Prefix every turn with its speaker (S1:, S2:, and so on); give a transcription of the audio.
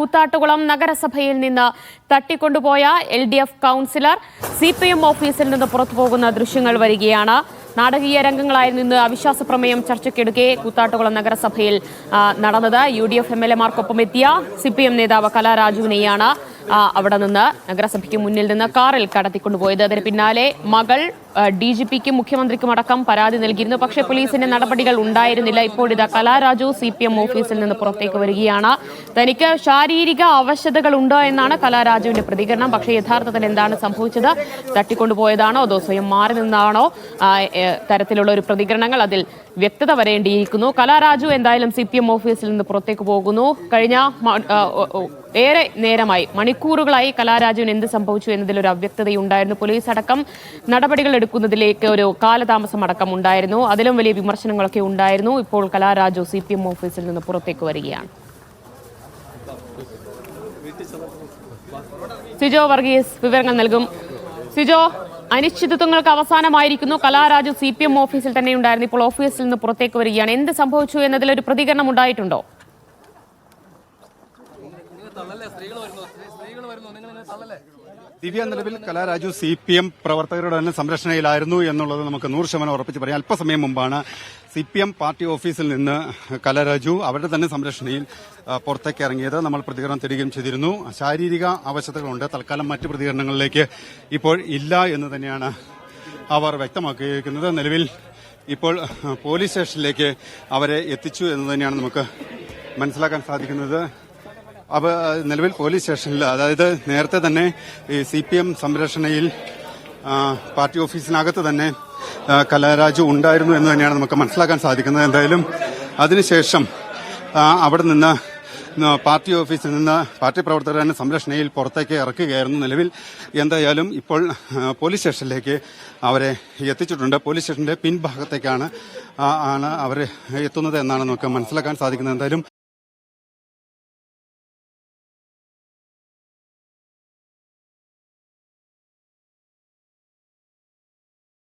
S1: കൂത്താട്ടുകുളം നഗരസഭയിൽ നിന്ന് തട്ടിക്കൊണ്ടുപോയ LDF കൗൺസിലർ CPM ഓഫീസിൽ നിന്ന് പുറത്തുപോകുന്ന ദൃശ്യങ്ങൾ വരികയാണ്. നാടകീയ രംഗങ്ങളായിരുന്നു ഇന്ന് അവിശ്വാസ പ്രമേയം ചർച്ചയ്ക്കെടുക്കെ കൂത്താട്ടുകുളം നഗരസഭയിൽ നടന്നത്. UDF MLA-മാർക്കൊപ്പം എത്തിയ CPM നേതാവ് കലാരാജുവിനെയാണ് അവിടെ നിന്ന് നഗരസഭയ്ക്ക് മുന്നിൽ നിന്ന് കാറിൽ കടത്തിക്കൊണ്ടുപോയത്. അതിന് പിന്നാലെ മകൾ DGPക്കും മുഖ്യമന്ത്രിക്കും അടക്കം പരാതി നൽകിയിരുന്നു. പക്ഷേ പോലീസിന്റെ നടപടികൾ ഉണ്ടായിരുന്നില്ല. ഇപ്പോഴിതാ കലാരാജു CPM ഓഫീസിൽ നിന്ന് പുറത്തേക്ക് വരികയാണ്. തനിക്ക് ശാരീരിക അവശതകൾ ഉണ്ടോ എന്നാണ് കലാരാജുവിന്റെ പ്രതികരണം. പക്ഷേ യഥാർത്ഥത്തിൽ എന്താണ് സംഭവിച്ചത്? തട്ടിക്കൊണ്ടുപോയതാണോ അതോ സ്വയം മാറി നിന്നാണോ തരത്തിലുള്ള ഒരു പ്രതികരണങ്ങൾ അതിൽ വ്യക്തത വരേണ്ടിയിരിക്കുന്നു. കലാരാജു എന്തായാലും CPM ഓഫീസിൽ നിന്ന് പുറത്തേക്ക് പോകുന്നു. കഴിഞ്ഞ ഏറെ നേരമായി മണിക്കൂറുകളായി കലാരാജുവിന് എന്ത് സംഭവിച്ചു എന്നതിലൊരു അവ്യക്തതയുണ്ടായിരുന്നു. പോലീസ് അടക്കം നടപടികൾ എടുക്കുന്നതിലേക്ക് ഒരു കാലതാമസം അടക്കം ഉണ്ടായിരുന്നു. അതിലും വലിയ വിമർശനങ്ങളൊക്കെ ഉണ്ടായിരുന്നു. ഇപ്പോൾ കലാരാജു CPM ഓഫീസിൽ നിന്ന് പുറത്തേക്ക് വരികയാണ്. സിജോ വർഗീസ് വിവരങ്ങൾ നൽകും. സിജോ, അനിശ്ചിതത്വങ്ങൾക്ക് അവസാനമായിരിക്കുന്നു. കലാരാജു CPM ഓഫീസിൽ തന്നെ ഉണ്ടായിരുന്നു. ഇപ്പോൾ ഓഫീസിൽ നിന്ന് പുറത്തേക്ക് വരികയാണ്. എന്ത് സംഭവിച്ചു എന്നതിലൊരു പ്രതികരണം ഉണ്ടായിട്ടുണ്ടോ?
S2: ദിവ്യ, നിലവിൽ കലാരാജു CPM പ്രവർത്തകരുടെ തന്നെ സംരക്ഷണയിലായിരുന്നു എന്നുള്ളത് നമുക്ക് 100% ഉറപ്പിച്ച് പറയാം. അല്പസമയം മുമ്പാണ് CPM പാർട്ടി ഓഫീസിൽ നിന്ന് കലാരാജു അവരുടെ തന്നെ സംരക്ഷണയിൽ പുറത്തേക്ക് ഇറങ്ങിയത്. നമ്മൾ പ്രതികരണം തരികയും ചെയ്തിരുന്നു. ശാരീരിക അവശതകളുണ്ട്. തൽക്കാലം മറ്റ് പ്രതികരണങ്ങളിലേക്ക് ഇപ്പോൾ ഇല്ല എന്ന് തന്നെയാണ് അവർ വ്യക്തമാക്കിയിരിക്കുന്നത്. നിലവിൽ ഇപ്പോൾ പോലീസ് സ്റ്റേഷനിലേക്ക് അവരെ എത്തിച്ചു എന്ന് തന്നെയാണ് നമുക്ക് മനസ്സിലാക്കാൻ സാധിക്കുന്നത്. നിലവിൽ പോലീസ് സ്റ്റേഷനിൽ, അതായത് നേരത്തെ തന്നെ ഈ CPM സംരക്ഷണയിൽ പാർട്ടി ഓഫീസിനകത്ത് തന്നെ കലാരാജു ഉണ്ടായിരുന്നു എന്ന് തന്നെയാണ് നമുക്ക് മനസ്സിലാക്കാൻ സാധിക്കുന്നത്. എന്തായാലും അതിനുശേഷം അവിടെ നിന്ന് പാർട്ടി ഓഫീസിൽ നിന്ന് പാർട്ടി പ്രവർത്തകരുടെ തന്നെ സംരക്ഷണയിൽ പുറത്തേക്ക് ഇറക്കുകയായിരുന്നു. നിലവിൽ എന്തായാലും ഇപ്പോൾ പോലീസ് സ്റ്റേഷനിലേക്ക് അവരെ എത്തിച്ചിട്ടുണ്ട്. പോലീസ് സ്റ്റേഷന്റെ പിൻഭാഗത്തേക്കാണ് അവർ എത്തുന്നത് എന്നാണ് നമുക്ക് മനസ്സിലാക്കാൻ സാധിക്കുന്നത്. എന്തായാലും